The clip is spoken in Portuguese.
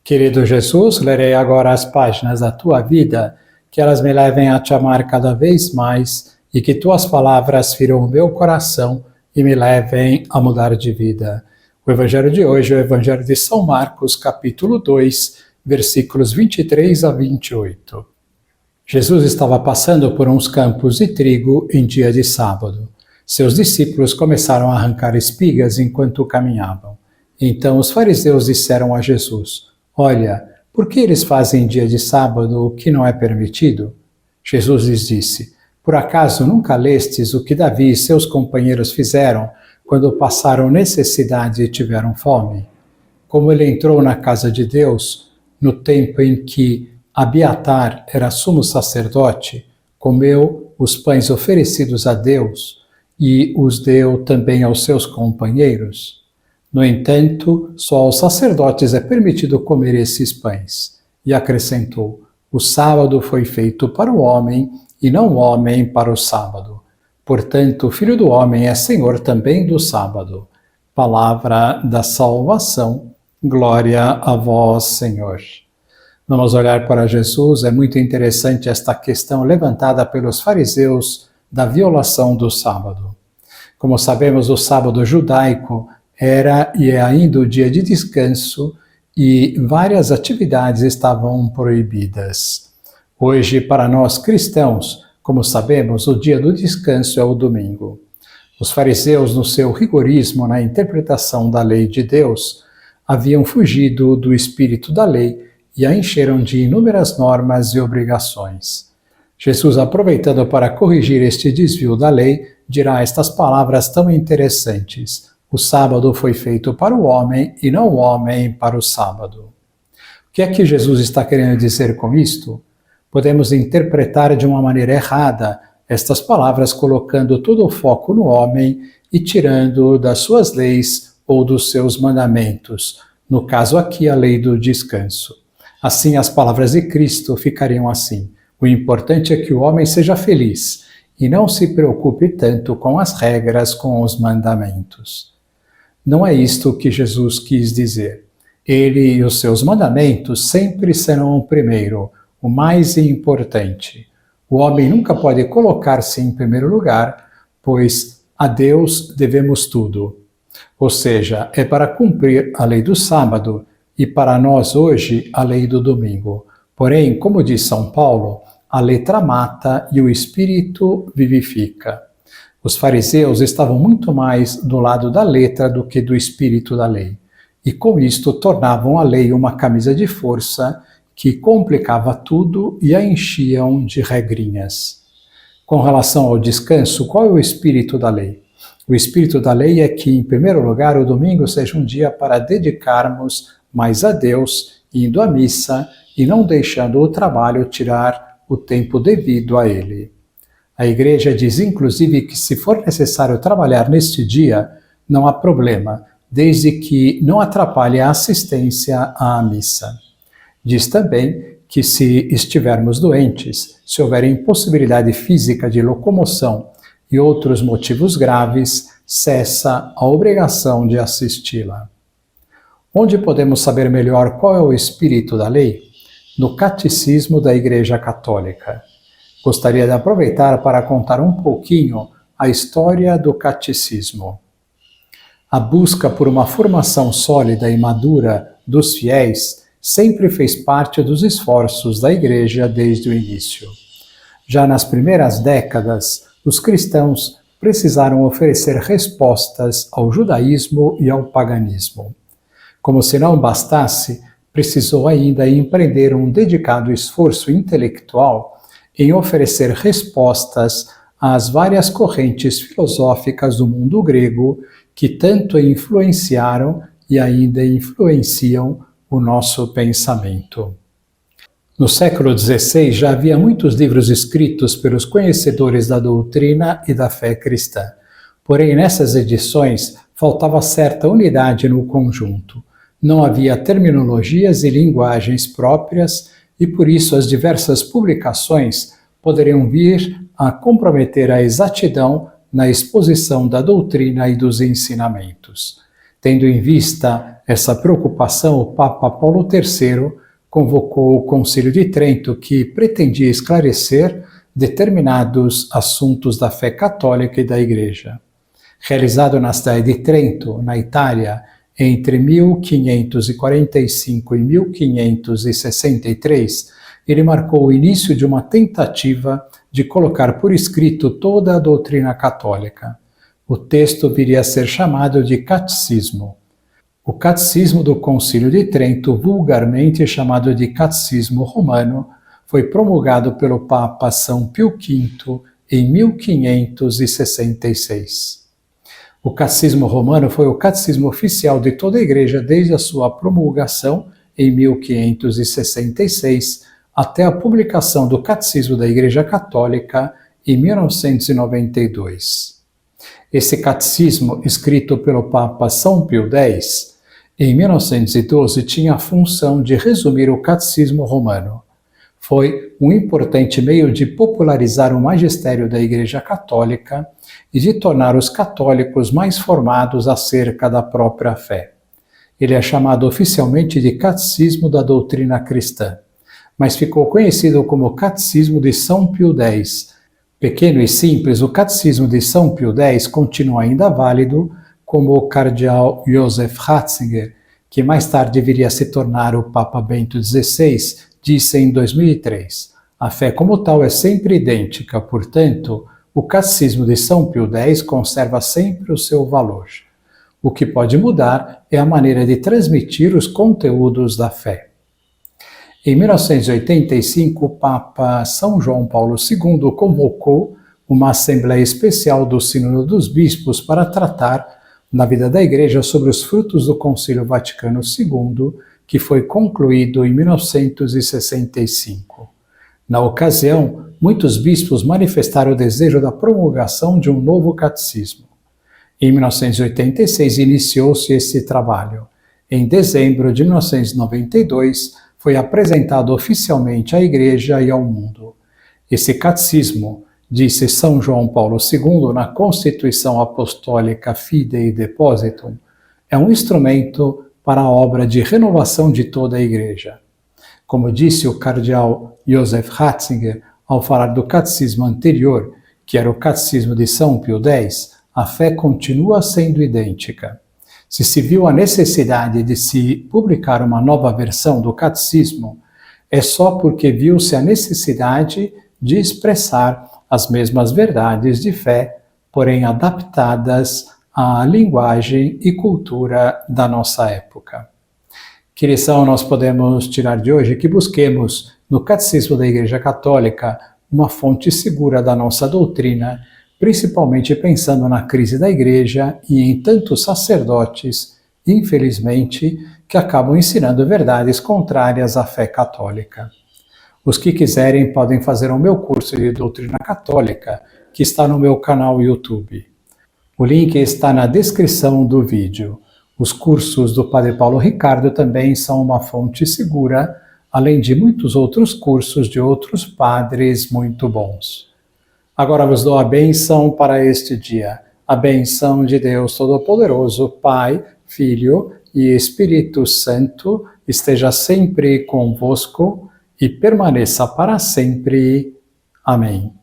Querido Jesus, lerei agora as páginas da tua vida, que elas me levem a te amar cada vez mais e que tuas palavras firam o meu coração e me levem a mudar de vida. O evangelho de hoje é o evangelho de São Marcos, capítulo 2, versículos 23 a 28. Jesus estava passando por uns campos de trigo em dia de sábado. Seus discípulos começaram a arrancar espigas enquanto caminhavam. Então os fariseus disseram a Jesus: Olha, por que eles fazem em dia de sábado o que não é permitido? Jesus lhes disse: Por acaso nunca lestes o que Davi e seus companheiros fizeram quando passaram necessidade e tiveram fome? Como ele entrou na casa de Deus, no tempo em que Abiatar era sumo sacerdote, comeu os pães oferecidos a Deus e os deu também aos seus companheiros. No entanto, só aos sacerdotes é permitido comer esses pães. E acrescentou: O sábado foi feito para o homem, e não o homem para o sábado. Portanto, o Filho do Homem é Senhor também do sábado. Palavra da salvação. Glória a vós, Senhor. Vamos olhar para Jesus. É muito interessante esta questão levantada pelos fariseus da violação do sábado. Como sabemos, o sábado judaico era e é ainda o dia de descanso e várias atividades estavam proibidas. Hoje, para nós cristãos, como sabemos, o dia do descanso é o domingo. Os fariseus, no seu rigorismo na interpretação da lei de Deus, haviam fugido do espírito da lei e a encheram de inúmeras normas e obrigações. Jesus, aproveitando para corrigir este desvio da lei, dirá estas palavras tão interessantes: O sábado foi feito para o homem e não o homem para o sábado. O que é que Jesus está querendo dizer com isto? Podemos interpretar de uma maneira errada estas palavras, colocando todo o foco no homem e tirando das suas leis ou dos seus mandamentos, no caso aqui a lei do descanso. Assim, as palavras de Cristo ficariam assim: o importante é que o homem seja feliz e não se preocupe tanto com as regras, com os mandamentos. Não é isto que Jesus quis dizer. Ele e os seus mandamentos sempre serão o primeiro, o mais importante. O homem nunca pode colocar-se em primeiro lugar, pois a Deus devemos tudo. Ou seja, é para cumprir a lei do sábado e para nós hoje a lei do domingo. Porém, como diz São Paulo, a letra mata e o espírito vivifica. Os fariseus estavam muito mais do lado da letra do que do espírito da lei, e com isto tornavam a lei uma camisa de força que complicava tudo e a enchiam de regrinhas. Com relação ao descanso, qual é o espírito da lei? O espírito da lei é que, em primeiro lugar, o domingo seja um dia para dedicarmos mais a Deus, indo à missa e não deixando o trabalho tirar o tempo devido a ele. A Igreja diz, inclusive, que se for necessário trabalhar neste dia, não há problema, desde que não atrapalhe a assistência à missa. Diz também que se estivermos doentes, se houver impossibilidade física de locomoção e outros motivos graves, cessa a obrigação de assisti-la. Onde podemos saber melhor qual é o espírito da lei? No Catecismo da Igreja Católica. Gostaria de aproveitar para contar um pouquinho a história do catecismo. A busca por uma formação sólida e madura dos fiéis sempre fez parte dos esforços da Igreja desde o início. Já nas primeiras décadas, os cristãos precisaram oferecer respostas ao judaísmo e ao paganismo. Como se não bastasse, precisou ainda empreender um dedicado esforço intelectual em oferecer respostas às várias correntes filosóficas do mundo grego que tanto influenciaram e ainda influenciam o nosso pensamento. No século XVI já havia muitos livros escritos pelos conhecedores da doutrina e da fé cristã. Porém, nessas edições faltava certa unidade no conjunto. Não havia terminologias e linguagens próprias e por isso as diversas publicações poderiam vir a comprometer a exatidão na exposição da doutrina e dos ensinamentos. Tendo em vista essa preocupação, o Papa Paulo III convocou o Concílio de Trento, que pretendia esclarecer determinados assuntos da fé católica e da Igreja. Realizado na cidade de Trento, na Itália, entre 1545 e 1563, ele marcou o início de uma tentativa de colocar por escrito toda a doutrina católica. O texto viria a ser chamado de Catecismo. O Catecismo do Concílio de Trento, vulgarmente chamado de Catecismo Romano, foi promulgado pelo Papa São Pio V em 1566. O Catecismo Romano foi o catecismo oficial de toda a Igreja desde a sua promulgação em 1566 até a publicação do Catecismo da Igreja Católica em 1992. Esse catecismo, escrito pelo Papa São Pio X, em 1912, tinha a função de resumir o Catecismo Romano. Foi um importante meio de popularizar o magistério da Igreja Católica e de tornar os católicos mais formados acerca da própria fé. Ele é chamado oficialmente de Catecismo da Doutrina Cristã, mas ficou conhecido como Catecismo de São Pio X. Pequeno e simples, o Catecismo de São Pio X continua ainda válido, como o cardeal Joseph Ratzinger, que mais tarde viria a se tornar o Papa Bento XVI, disse em 2003. A fé como tal é sempre idêntica, portanto, o Catecismo de São Pio X conserva sempre o seu valor. O que pode mudar é a maneira de transmitir os conteúdos da fé. Em 1985, o Papa São João Paulo II convocou uma Assembleia Especial do Sínodo dos Bispos para tratar na vida da Igreja sobre os frutos do Concílio Vaticano II, que foi concluído em 1965. Na ocasião, muitos bispos manifestaram o desejo da promulgação de um novo catecismo. Em 1986, iniciou-se esse trabalho. Em dezembro de 1992, foi apresentado oficialmente à Igreja e ao mundo. Esse catecismo, disse São João Paulo II na Constituição Apostólica Fidei Depositum, é um instrumento para a obra de renovação de toda a Igreja. Como disse o cardeal Joseph Ratzinger ao falar do catecismo anterior, que era o catecismo de São Pio X, a fé continua sendo idêntica. Se se viu a necessidade de se publicar uma nova versão do catecismo, é só porque viu-se a necessidade de expressar as mesmas verdades de fé, porém adaptadas à linguagem e cultura da nossa época. Que lição nós podemos tirar de hoje? Que busquemos no Catecismo da Igreja Católica uma fonte segura da nossa doutrina, principalmente pensando na crise da Igreja e em tantos sacerdotes, infelizmente, que acabam ensinando verdades contrárias à fé católica. Os que quiserem podem fazer o meu curso de Doutrina Católica, que está no meu canal YouTube. O link está na descrição do vídeo. Os cursos do Padre Paulo Ricardo também são uma fonte segura, além de muitos outros cursos de outros padres muito bons. Agora vos dou a bênção para este dia. A bênção de Deus Todo-Poderoso, Pai, Filho e Espírito Santo, esteja sempre convosco e permaneça para sempre. Amém.